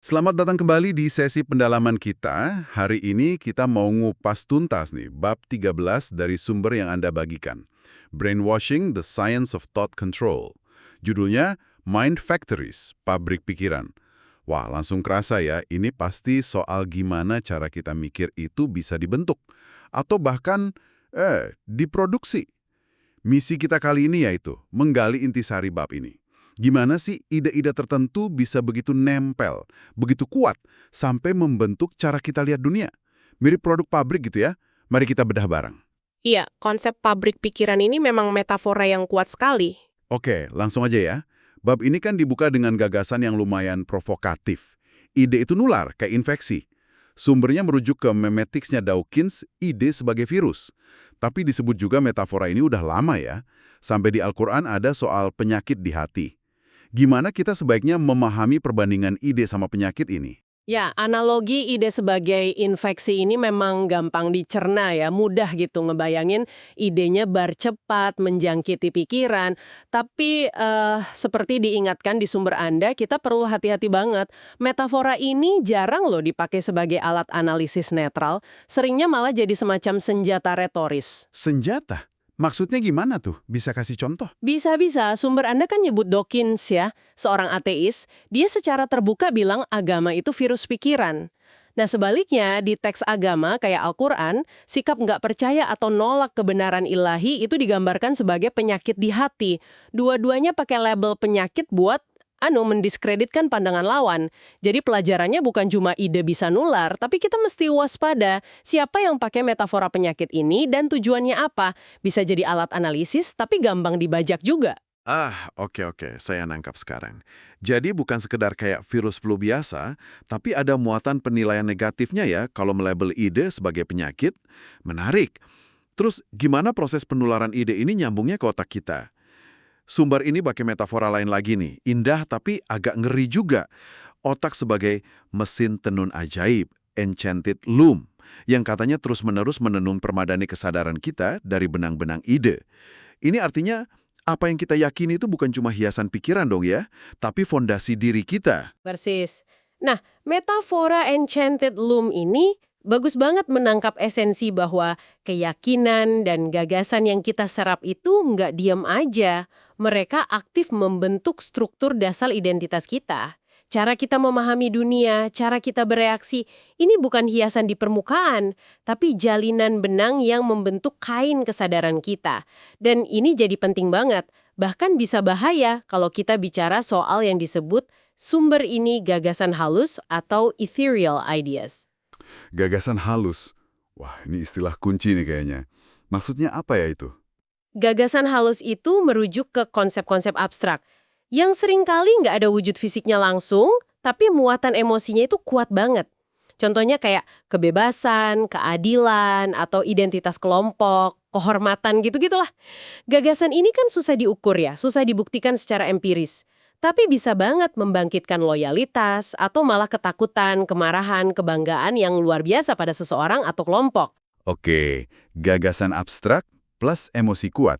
Selamat datang kembali di sesi pendalaman kita. Hari ini kita mau ngupas tuntas nih, bab 13 dari sumber yang Anda bagikan. Brainwashing, the Science of Thought Control. Judulnya Mind Factories, Pabrik Pikiran. Wah, langsung kerasa ya, ini pasti soal gimana cara kita mikir itu bisa dibentuk. Atau bahkan, diproduksi. Misi kita kali ini yaitu menggali intisari bab ini. Gimana sih ide-ide tertentu bisa begitu nempel, begitu kuat, sampai membentuk cara kita lihat dunia? Mirip produk pabrik gitu ya? Mari kita bedah bareng. Iya, konsep pabrik pikiran ini memang metafora yang kuat sekali. Oke, langsung aja ya. Bab ini kan dibuka dengan gagasan yang lumayan provokatif. Ide itu nular, kayak infeksi. Sumbernya merujuk ke memeticsnya Dawkins, ide sebagai virus. Tapi disebut juga metafora ini udah lama ya. Sampai di Al-Quran ada soal penyakit di hati. Gimana kita sebaiknya memahami perbandingan ide sama penyakit ini? Ya, analogi ide sebagai infeksi ini memang gampang dicerna ya, mudah gitu ngebayangin idenya cepat menjangkiti pikiran. Tapi seperti diingatkan di sumber Anda, kita perlu hati-hati banget. Metafora ini jarang loh dipakai sebagai alat analisis netral, seringnya malah jadi semacam senjata retoris. Senjata? Maksudnya gimana tuh? Bisa kasih contoh? Bisa-bisa, sumber Anda kan nyebut Dawkins ya, seorang ateis, dia secara terbuka bilang agama itu virus pikiran. Nah sebaliknya, di teks agama kayak Al-Quran, sikap nggak percaya atau nolak kebenaran ilahi itu digambarkan sebagai penyakit di hati. Dua-duanya pakai label penyakit buat mendiskreditkan pandangan lawan. Jadi pelajarannya bukan cuma ide bisa nular, tapi kita mesti waspada siapa yang pakai metafora penyakit ini dan tujuannya apa. Bisa jadi alat analisis, tapi gampang dibajak juga. Oke, saya nangkap sekarang. Jadi bukan sekedar kayak virus flu biasa, tapi ada muatan penilaian negatifnya ya kalau melabel ide sebagai penyakit. Menarik. Terus gimana proses penularan ide ini nyambungnya ke otak kita? Sumber ini pakai metafora lain lagi nih, indah tapi agak ngeri juga. Otak sebagai mesin tenun ajaib, enchanted loom, yang katanya terus-menerus menenun permadani kesadaran kita dari benang-benang ide. Ini artinya apa yang kita yakini itu bukan cuma hiasan pikiran dong ya, tapi fondasi diri kita. Persis. Nah, metafora enchanted loom ini bagus banget menangkap esensi bahwa keyakinan dan gagasan yang kita serap itu nggak diam aja. Mereka aktif membentuk struktur dasar identitas kita. Cara kita memahami dunia, cara kita bereaksi, ini bukan hiasan di permukaan, tapi jalinan benang yang membentuk kain kesadaran kita. Dan ini jadi penting banget, bahkan bisa bahaya kalau kita bicara soal yang disebut sumber ini gagasan halus atau ethereal ideas. Gagasan halus. Wah, ini istilah kunci nih kayaknya. Maksudnya apa ya itu? Gagasan halus itu merujuk ke konsep-konsep abstrak, yang seringkali nggak ada wujud fisiknya langsung, tapi muatan emosinya itu kuat banget. Contohnya kayak kebebasan, keadilan, atau identitas kelompok, kehormatan gitu-gitulah. Gagasan ini kan susah diukur ya, susah dibuktikan secara empiris. Tapi bisa banget membangkitkan loyalitas atau malah ketakutan, kemarahan, kebanggaan yang luar biasa pada seseorang atau kelompok. Oke, gagasan abstrak plus emosi kuat.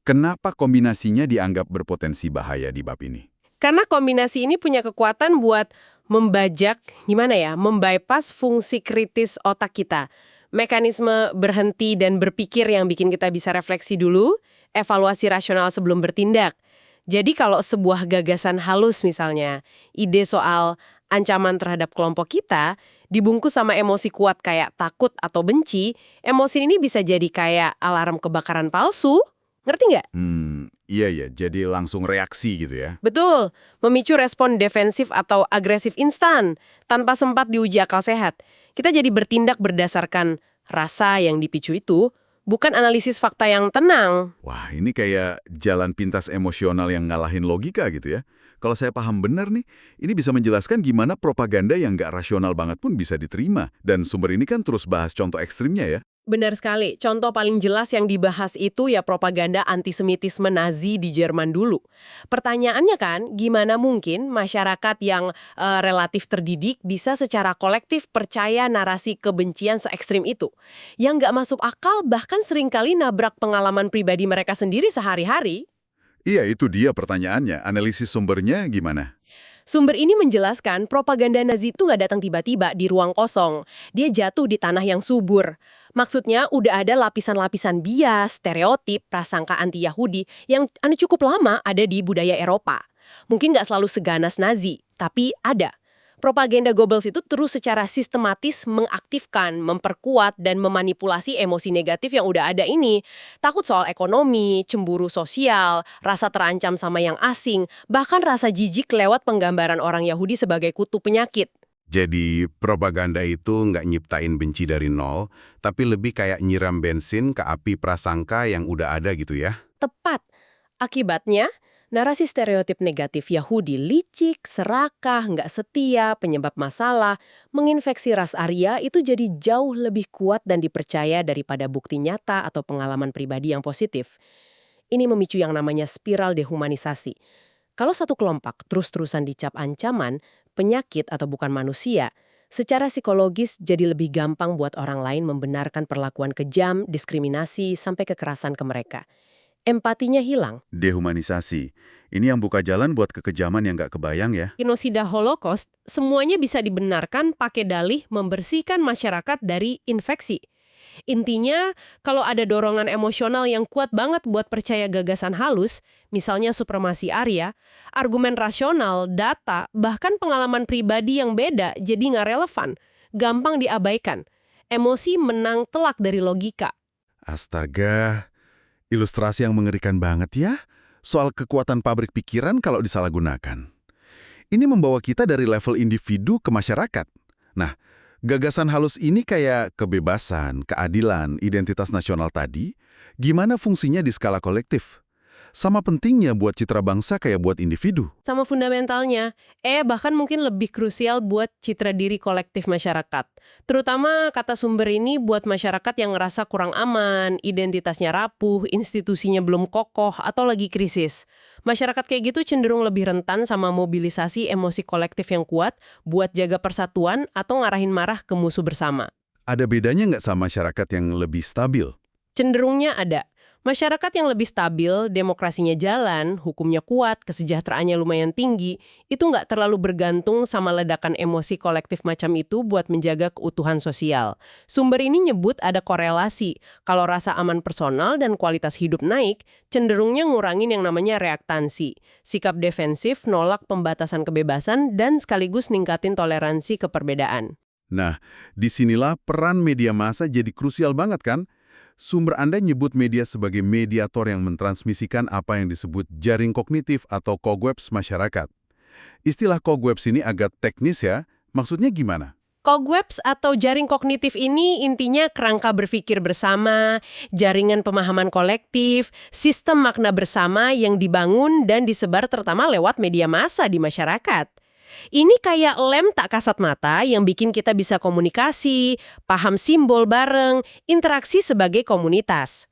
Kenapa kombinasinya dianggap berpotensi bahaya di bab ini? Karena kombinasi ini punya kekuatan buat membajak, membypass fungsi kritis otak kita. Mekanisme berhenti dan berpikir yang bikin kita bisa refleksi dulu, evaluasi rasional sebelum bertindak. Jadi kalau sebuah gagasan halus misalnya, ide soal ancaman terhadap kelompok kita, dibungkus sama emosi kuat kayak takut atau benci, emosi ini bisa jadi kayak alarm kebakaran palsu. Ngerti nggak? Iya, jadi langsung reaksi gitu ya. Betul, memicu respon defensif atau agresif instan, tanpa sempat diuji akal sehat. Kita jadi bertindak berdasarkan rasa yang dipicu itu, bukan analisis fakta yang tenang. Wah, ini kayak jalan pintas emosional yang ngalahin logika gitu ya. Kalau saya paham benar nih, ini bisa menjelaskan gimana propaganda yang nggak rasional banget pun bisa diterima. Dan sumber ini kan terus bahas contoh ekstrimnya ya. Benar sekali. Contoh paling jelas yang dibahas itu ya propaganda antisemitisme Nazi di Jerman dulu. Pertanyaannya kan, gimana mungkin masyarakat yang relatif terdidik bisa secara kolektif percaya narasi kebencian se-ekstrim itu? Yang nggak masuk akal bahkan seringkali nabrak pengalaman pribadi mereka sendiri sehari-hari. Iya, itu dia pertanyaannya. Analisis sumbernya gimana? Sumber ini menjelaskan propaganda Nazi itu nggak datang tiba-tiba di ruang kosong. Dia jatuh di tanah yang subur. Maksudnya udah ada lapisan-lapisan bias, stereotip, prasangka anti-Yahudi yang cukup lama ada di budaya Eropa. Mungkin nggak selalu seganas Nazi, tapi ada. Propaganda Goebbels itu terus secara sistematis mengaktifkan, memperkuat, dan memanipulasi emosi negatif yang udah ada ini. Takut soal ekonomi, cemburu sosial, rasa terancam sama yang asing, bahkan rasa jijik lewat penggambaran orang Yahudi sebagai kutu penyakit. Jadi propaganda itu nggak nyiptain benci dari nol, tapi lebih kayak nyiram bensin ke api prasangka yang udah ada gitu ya. Tepat. Akibatnya, narasi stereotip negatif Yahudi licik, serakah, nggak setia, penyebab masalah, menginfeksi ras Arya itu jadi jauh lebih kuat dan dipercaya daripada bukti nyata atau pengalaman pribadi yang positif. Ini memicu yang namanya spiral dehumanisasi. Kalau satu kelompok terus-terusan dicap ancaman, penyakit atau bukan manusia, secara psikologis jadi lebih gampang buat orang lain membenarkan perlakuan kejam, diskriminasi, sampai kekerasan ke mereka. Empatinya hilang. Dehumanisasi. Ini yang buka jalan buat kekejaman yang nggak kebayang ya. Genosida Holocaust, semuanya bisa dibenarkan pakai dalih membersihkan masyarakat dari infeksi. Intinya, kalau ada dorongan emosional yang kuat banget buat percaya gagasan halus, misalnya supremasi Arya, argumen rasional, data, bahkan pengalaman pribadi yang beda jadi nggak relevan, gampang diabaikan. Emosi menang telak dari logika. Astaga, ilustrasi yang mengerikan banget ya. Soal kekuatan pabrik pikiran kalau disalahgunakan. Ini membawa kita dari level individu ke masyarakat. Nah, gagasan halus ini kayak kebebasan, keadilan, identitas nasional tadi, gimana fungsinya di skala kolektif? Sama pentingnya buat citra bangsa kayak buat individu. Sama fundamentalnya, bahkan mungkin lebih krusial buat citra diri kolektif masyarakat. Terutama kata sumber ini buat masyarakat yang ngerasa kurang aman, identitasnya rapuh, institusinya belum kokoh, atau lagi krisis. Masyarakat kayak gitu cenderung lebih rentan sama mobilisasi emosi kolektif yang kuat buat jaga persatuan atau ngarahin marah ke musuh bersama. Ada bedanya nggak sama masyarakat yang lebih stabil? Cenderungnya ada. Masyarakat yang lebih stabil, demokrasinya jalan, hukumnya kuat, kesejahteraannya lumayan tinggi, itu nggak terlalu bergantung sama ledakan emosi kolektif macam itu buat menjaga keutuhan sosial. Sumber ini nyebut ada korelasi. Kalau rasa aman personal dan kualitas hidup naik, cenderungnya ngurangin yang namanya reaktansi. Sikap defensif, nolak pembatasan kebebasan, dan sekaligus ningkatin toleransi ke perbedaan. Nah, disinilah peran media massa jadi krusial banget kan? Sumber Anda nyebut media sebagai mediator yang mentransmisikan apa yang disebut jaring kognitif atau cogwebs masyarakat. Istilah cogwebs ini agak teknis ya, maksudnya gimana? Cogwebs atau jaring kognitif ini intinya kerangka berpikir bersama, jaringan pemahaman kolektif, sistem makna bersama yang dibangun dan disebar terutama lewat media massa di masyarakat. Ini kayak lem tak kasat mata yang bikin kita bisa komunikasi, paham simbol bareng, interaksi sebagai komunitas.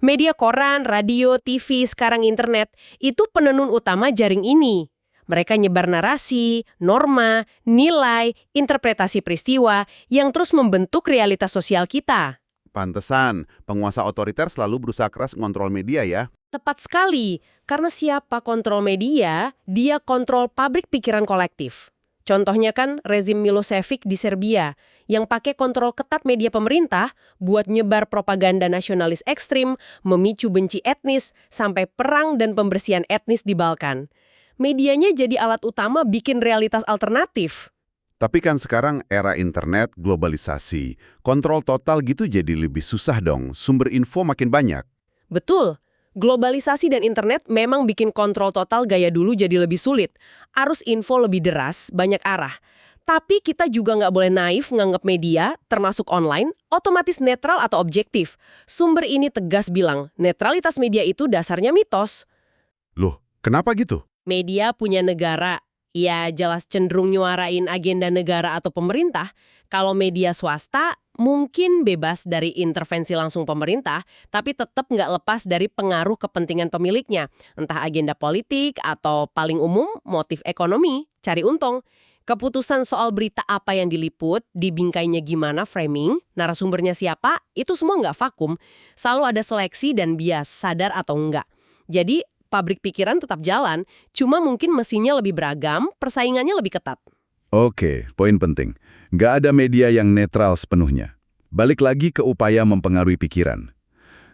Media koran, radio, TV, sekarang internet, itu penenun utama jaring ini. Mereka nyebar narasi, norma, nilai, interpretasi peristiwa yang terus membentuk realitas sosial kita. Pantesan, penguasa otoriter selalu berusaha keras mengontrol media ya. Tepat sekali, karena siapa kontrol media, dia kontrol pabrik pikiran kolektif. Contohnya kan rezim Milosevic di Serbia, yang pakai kontrol ketat media pemerintah buat nyebar propaganda nasionalis ekstrim, memicu benci etnis, sampai perang dan pembersihan etnis di Balkan. Medianya jadi alat utama bikin realitas alternatif. Tapi kan sekarang era internet, globalisasi, kontrol total gitu jadi lebih susah dong, sumber info makin banyak. Betul. Globalisasi dan internet memang bikin kontrol total gaya dulu jadi lebih sulit. Arus info lebih deras, banyak arah. Tapi kita juga nggak boleh naif nganggap media, termasuk online, otomatis netral atau objektif. Sumber ini tegas bilang, netralitas media itu dasarnya mitos. Loh, kenapa gitu? Media punya negara. Ya, jelas cenderung nyuarain agenda negara atau pemerintah. Kalau media swasta, mungkin bebas dari intervensi langsung pemerintah, tapi tetap nggak lepas dari pengaruh kepentingan pemiliknya. Entah agenda politik atau paling umum motif ekonomi, cari untung. Keputusan soal berita apa yang diliput, dibingkainya gimana framing, narasumbernya siapa, itu semua nggak vakum. Selalu ada seleksi dan bias, sadar atau enggak. Jadi, pabrik pikiran tetap jalan, cuma mungkin mesinnya lebih beragam, persaingannya lebih ketat. Oke, poin penting. Nggak ada media yang netral sepenuhnya. Balik lagi ke upaya mempengaruhi pikiran.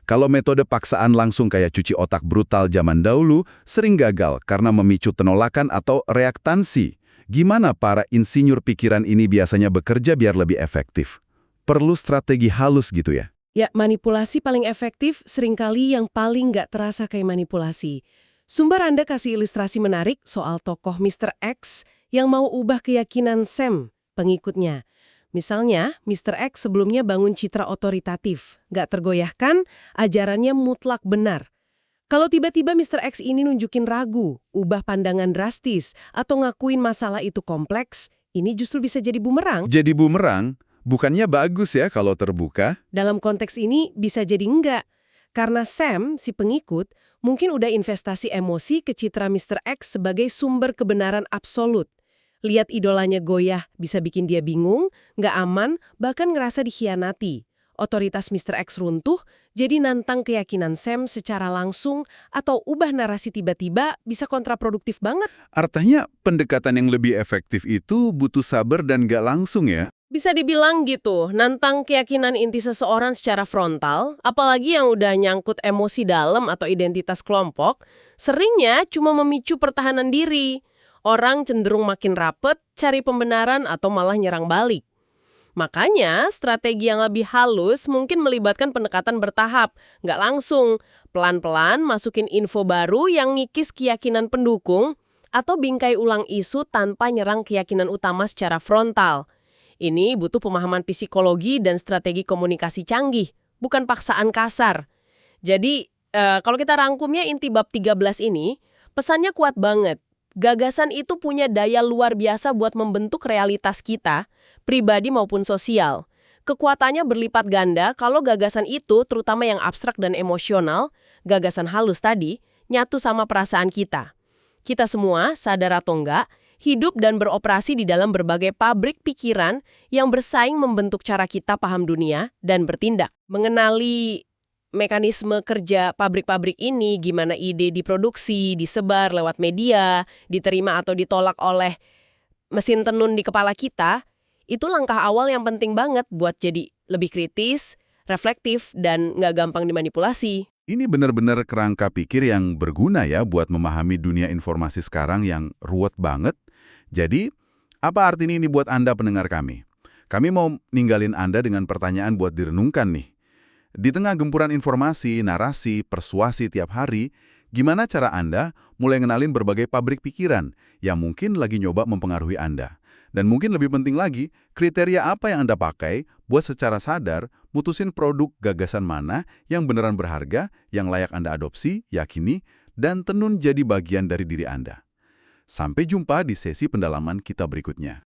Kalau metode paksaan langsung kayak cuci otak brutal zaman dahulu, sering gagal karena memicu penolakan atau reaktansi. Gimana para insinyur pikiran ini biasanya bekerja biar lebih efektif? Perlu strategi halus gitu ya? Ya, manipulasi paling efektif seringkali yang paling nggak terasa kayak manipulasi. Sumber Anda kasih ilustrasi menarik soal tokoh Mr. X yang mau ubah keyakinan Sam, pengikutnya. Misalnya, Mr. X sebelumnya bangun citra otoritatif, nggak tergoyahkan, ajarannya mutlak benar. Kalau tiba-tiba Mr. X ini nunjukin ragu, ubah pandangan drastis, atau ngakuin masalah itu kompleks, ini justru bisa jadi bumerang. Jadi bumerang, bukannya bagus ya kalau terbuka? Dalam konteks ini bisa jadi enggak. Karena Sam, si pengikut, mungkin udah investasi emosi ke citra Mr. X sebagai sumber kebenaran absolut. Lihat idolanya goyah bisa bikin dia bingung, nggak aman, bahkan ngerasa dikhianati. Otoritas Mr. X runtuh, jadi nantang keyakinan Sam secara langsung atau ubah narasi tiba-tiba bisa kontraproduktif banget. Artinya pendekatan yang lebih efektif itu butuh sabar dan nggak langsung ya? Bisa dibilang gitu, nantang keyakinan inti seseorang secara frontal, apalagi yang udah nyangkut emosi dalam atau identitas kelompok, seringnya cuma memicu pertahanan diri. Orang cenderung makin rapet, cari pembenaran atau malah nyerang balik. Makanya, strategi yang lebih halus mungkin melibatkan pendekatan bertahap, nggak langsung. Pelan-pelan masukin info baru yang ngikis keyakinan pendukung, atau bingkai ulang isu tanpa nyerang keyakinan utama secara frontal. Ini butuh pemahaman psikologi dan strategi komunikasi canggih, bukan paksaan kasar. Jadi, kalau kita rangkumnya inti bab 13 ini, pesannya kuat banget. Gagasan itu punya daya luar biasa buat membentuk realitas kita, pribadi maupun sosial. Kekuatannya berlipat ganda kalau gagasan itu, terutama yang abstrak dan emosional, gagasan halus tadi, nyatu sama perasaan kita. Kita semua, sadar atau enggak, hidup dan beroperasi di dalam berbagai pabrik pikiran yang bersaing membentuk cara kita paham dunia dan bertindak. Mengenali mekanisme kerja pabrik-pabrik ini, gimana ide diproduksi, disebar lewat media, diterima atau ditolak oleh mesin tenun di kepala kita, itu langkah awal yang penting banget buat jadi lebih kritis, reflektif, dan nggak gampang dimanipulasi. Ini benar-benar kerangka pikir yang berguna ya buat memahami dunia informasi sekarang yang ruwet banget. Jadi, apa artinya ini buat Anda pendengar kami? Kami mau ninggalin Anda dengan pertanyaan buat direnungkan nih. Di tengah gempuran informasi, narasi, persuasi tiap hari, gimana cara Anda mulai ngenalin berbagai pabrik pikiran yang mungkin lagi nyoba mempengaruhi Anda? Dan mungkin lebih penting lagi, kriteria apa yang Anda pakai buat secara sadar mutusin produk gagasan mana yang beneran berharga, yang layak Anda adopsi, yakini, dan tenun jadi bagian dari diri Anda. Sampai jumpa di sesi pendalaman kita berikutnya.